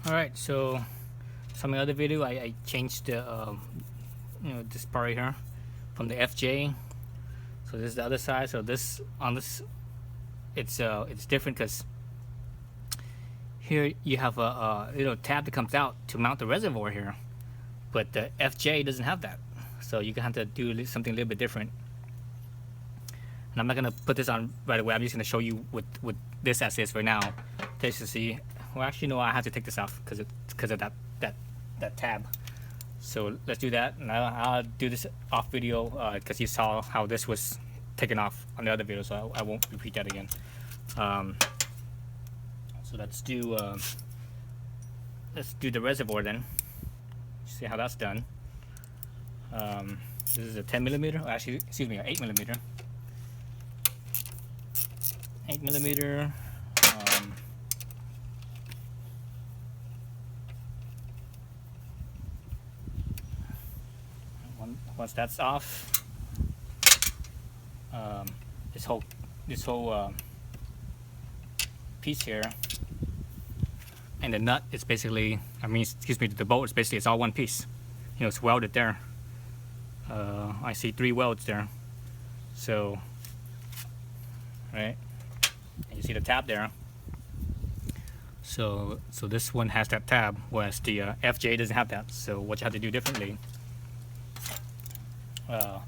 Alright, so some other video I changed the this part right here from the FJ. So this is the other side. So this on this it's different because here you have a little tab that comes out to mount the reservoir here, but the FJ doesn't have that. So you're gonna have to do something a little bit different. And I'm not gonna put this on right away. I'm just gonna show you with this as is right now. Just to see. Well, actually, no, I have to take this off because of that tab. So let's do that, and I'll do this off video because you saw how this was taken off on the other video, so I won't repeat that again. So let's do the reservoir then. See how that's done. This is a 10 millimeter. Oh, actually, excuse me, 8 millimeter. 8 millimeter. Once that's off, this whole piece here, and the nut is basically, excuse me, the bolt is basically, it's all one piece. You know, it's welded there. I see 3 welds there. So, right, and you see the tab there. So this one has that tab, whereas the FJ doesn't have that. So what you have to do differently. Let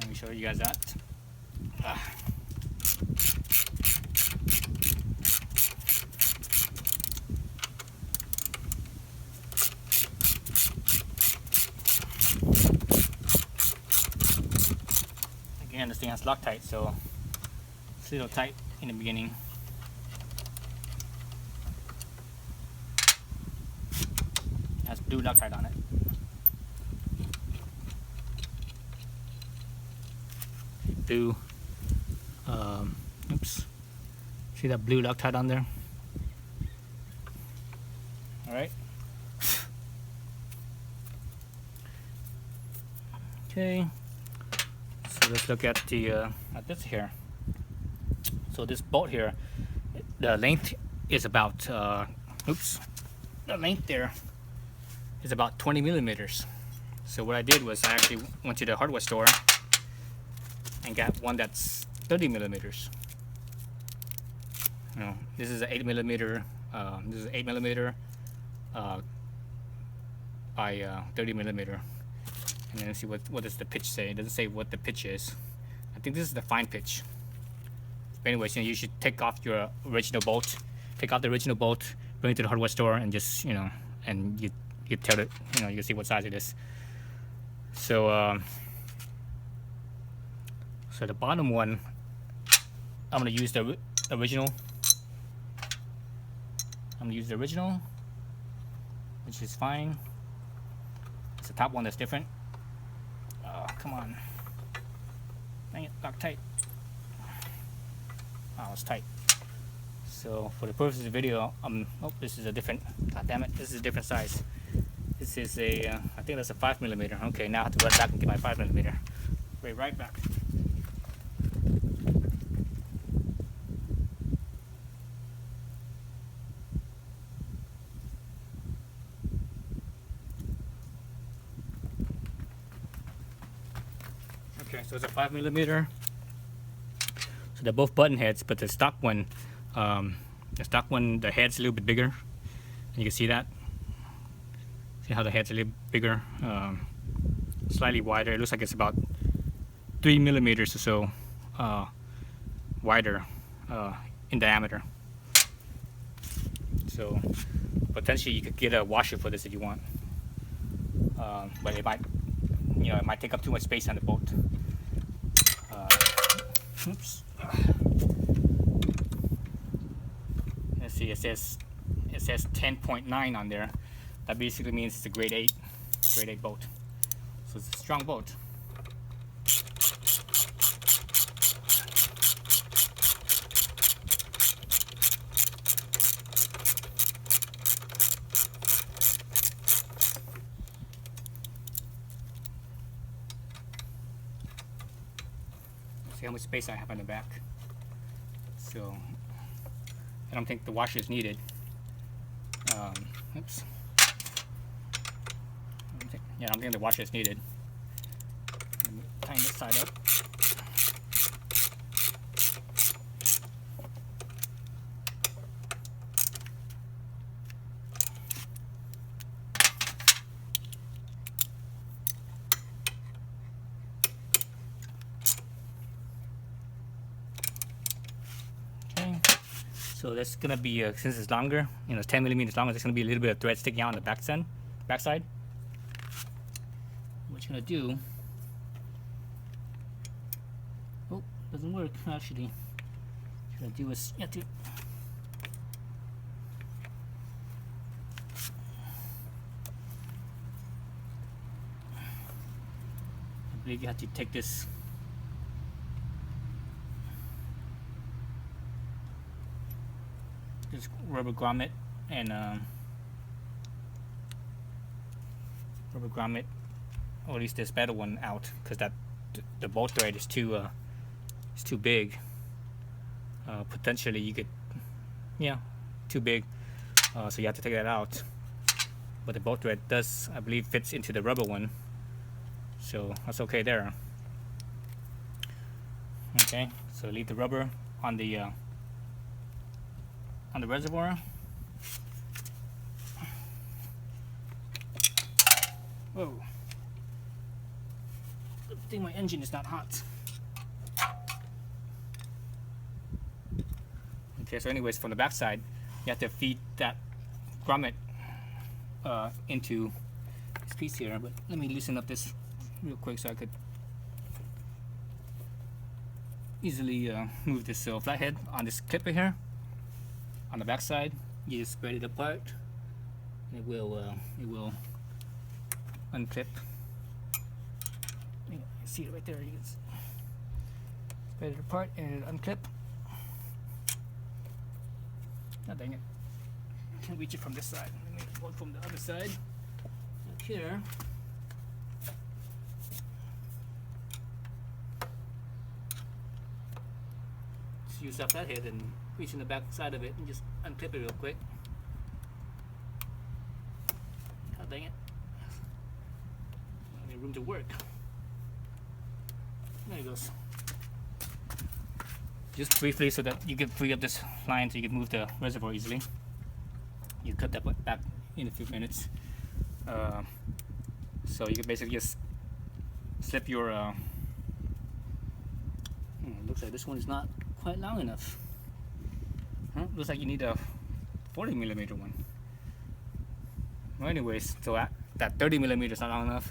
me show you guys that. Again, this thing has Loctite, so it's a little tight in the beginning. It has blue Loctite on it. Blue, oops, see that blue Loctite on there? All right. Okay. So let's look at the at this here. So this bolt here, the length is about oops, the length there is about 20 millimeters. So what I did was I actually went to the hardware store and got one that's 30 millimeters. You know, this is an 8 millimeter. This is 8 millimeter by 30 millimeter. And then see what does the pitch say. It doesn't say what the pitch is. I think this is the fine pitch. But anyways, you know, you should take off your original bolt. Take off the original bolt, bring it to the hardware store, and just, you know, and you tell it, you know, you see what size it is. So so the bottom one, I'm gonna use the original. I'm gonna use the original, which is fine. It's the top one that's different. Oh, come on. Dang it, lock tight. Oh, it's tight. So for the purpose of the video, oh, this is a different, god damn it, this is a different size. This is a, I think that's a 5 millimeter. Okay, now I have to run back and get my 5 millimeter. Be right back. Okay, so it's a 5 millimeter. So they're both button heads, but the stock one, the head's a little bit bigger. And you can see that. See how the head's a little bigger, slightly wider. It looks like it's about 3 millimeters or so wider in diameter. So potentially you could get a washer for this if you want, but it might, you know, it might take up too much space on the bolt. Oops. Let's see. It says 10.9 on there. That basically means it's a grade 8 bolt. So it's a strong bolt. See how much space I have on the back. So I don't think the washer is needed. Oops. Yeah, I don't think the washer is needed. Let me tighten this side up. So that's gonna be since it's longer, it's 10 millimeters longer. There's gonna be a little bit of thread sticking out on the backside. What you're gonna do? Oh, doesn't work actually. What you're gonna do is you have to. I believe you have to take this. This rubber grommet and or at least this better one out, because that the bolt thread is too big. Potentially you could, too big. So you have to take that out. But the bolt thread does, I believe, fits into the rubber one, so that's okay there. Okay, so leave the rubber on the reservoir. Whoa. Good thing my engine is not hot. Okay, so anyways, from the back side, you have to feed that grommet into this piece here. But let me loosen up this real quick so I could easily move this flathead on this clipper here. On the back side, you just spread it apart. It will unclip. You see it right there. You can spread it apart and unclip. Oh, dang it! Can't reach it from this side. Let me go from the other side. Up here. Just use that flathead and reach in the back side of it and just unclip it real quick. God dang it. I need room to work. There it goes. Just briefly so that you can free up this line so you can move the reservoir easily. You cut that back in a few minutes. So you can basically just slip your looks like this one is not quite long enough. Looks like you need a 40 millimeter one. Well, anyways, so that 30 millimeter is not long enough.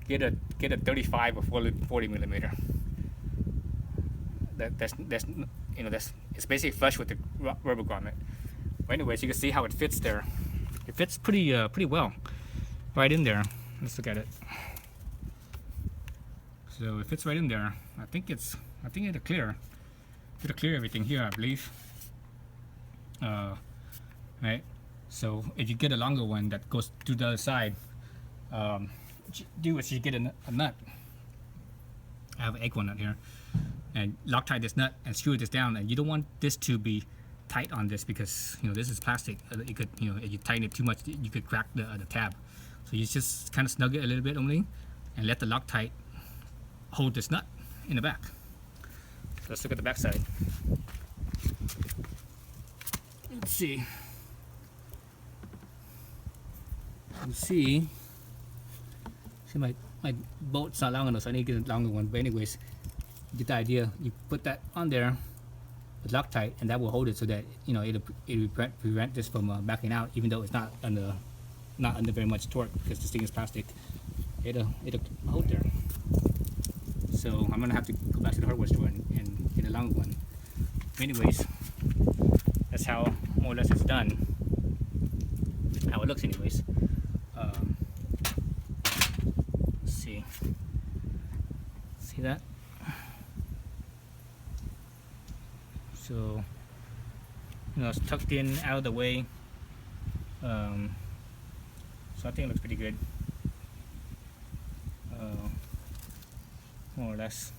Get a 35 or 40 millimeter. That's it's basically flush with the rubber grommet. But anyways, you can see how it fits there. It fits pretty well right in there. Let's look at it. So it fits right in there. I think it'll clear. It'll clear everything here, I believe. Right, so if you get a longer one that goes to the other side, what you do is you get a nut. I have an acorn nut here, and Loctite this nut and screw this down. And you don't want this to be tight on this, because this is plastic. You could, if you tighten it too much, you could crack the tab. So you just kind of snug it a little bit only, and let the Loctite hold this nut in the back. So let's look at the back side. Let's see. You see my bolt's not long enough, so I need to get a longer one. But anyways, you get the idea. You put that on there with Loctite, and that will hold it so that it'll prevent this from backing out, even though it's not under very much torque, because this thing is plastic. It'll hold there. So I'm gonna have to go back to the hardware store and get a longer one. But anyways, that's how more or less it's done. How it looks, anyways. Let's see. See that? So it's tucked in, out of the way. So I think it looks pretty good. More or less.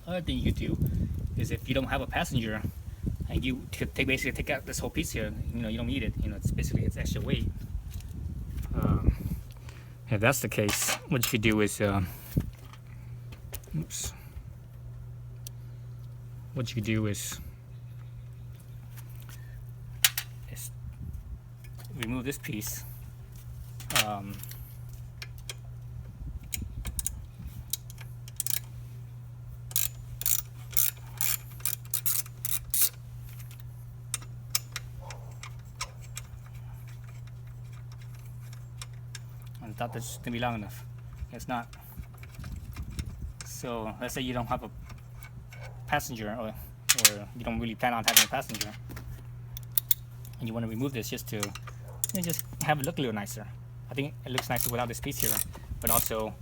Other thing you could do is, if you don't have a passenger and you basically take out this whole piece here. You don't need it. It's basically it's extra weight. If that's the case, what you could do is, oops. What you could do is remove this piece. I thought this was gonna be long enough. It's not. So let's say you don't have a passenger, or you don't really plan on having a passenger, and you want to remove this just to just have it look a little nicer. I think it looks nicer without this piece here, but also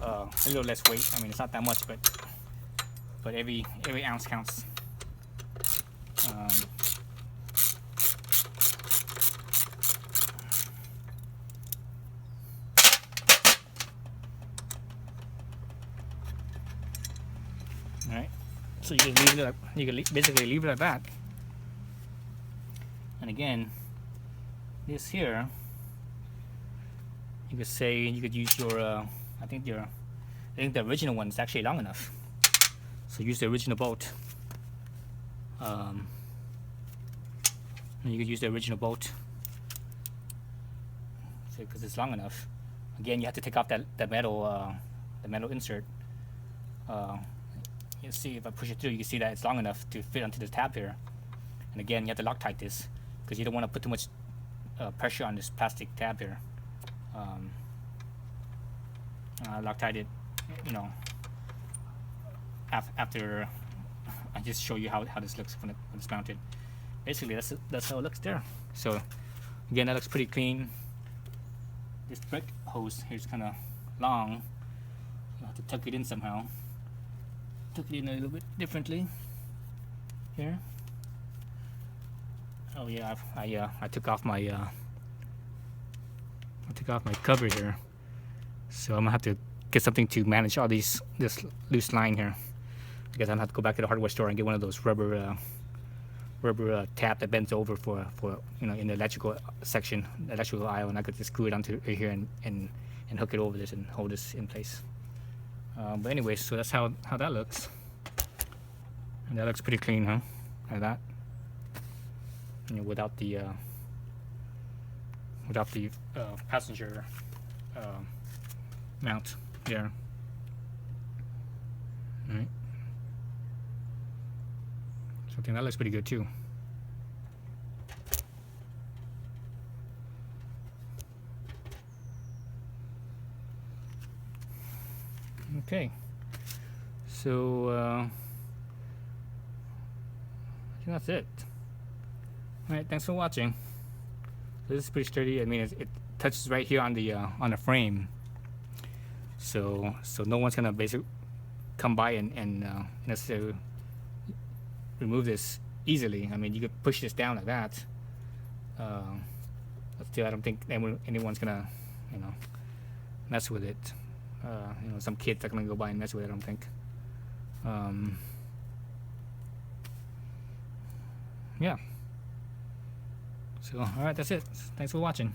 a little less weight. I mean, it's not that much, but every ounce counts. All right, so you can leave it. You can basically leave it like that. And again, this here, you could say you could use your. I think the original one is actually long enough. So use the original bolt. And you could use the original bolt. So because it's long enough. Again, you have to take off the metal insert. You see, if I push it through, you can see that it's long enough to fit onto the tab here. And again, you have to Loctite this because you don't want to put too much pressure on this plastic tab here. Loctite it, after I just show you how this looks when it's mounted. Basically, that's how it looks there. So again, that looks pretty clean. This brick hose here is kind of long. You'll have to tuck it in somehow. Tuck it in a little bit differently here. Oh yeah, I took off my cover here, so I'm gonna have to get something to manage all this loose line here, because I'm gonna have to go back to the hardware store and get one of those rubber tab that bends over for in the electrical section, the electrical aisle, and I could just screw it onto here and hook it over this and hold this in place. But anyway, so that's how that looks, and that looks pretty clean, huh? Like that, without the passenger mount there. All right. So I think that looks pretty good too. Okay, so I think that's it. All right, thanks for watching. This is pretty sturdy. I mean, it touches right here on the frame, so no one's gonna basically come by and necessarily remove this easily. I mean, you could push this down like that, but still, I don't think anyone's gonna mess with it. Some kids are gonna go by and mess with it, I don't think. Yeah. So, alright, that's it. Thanks for watching.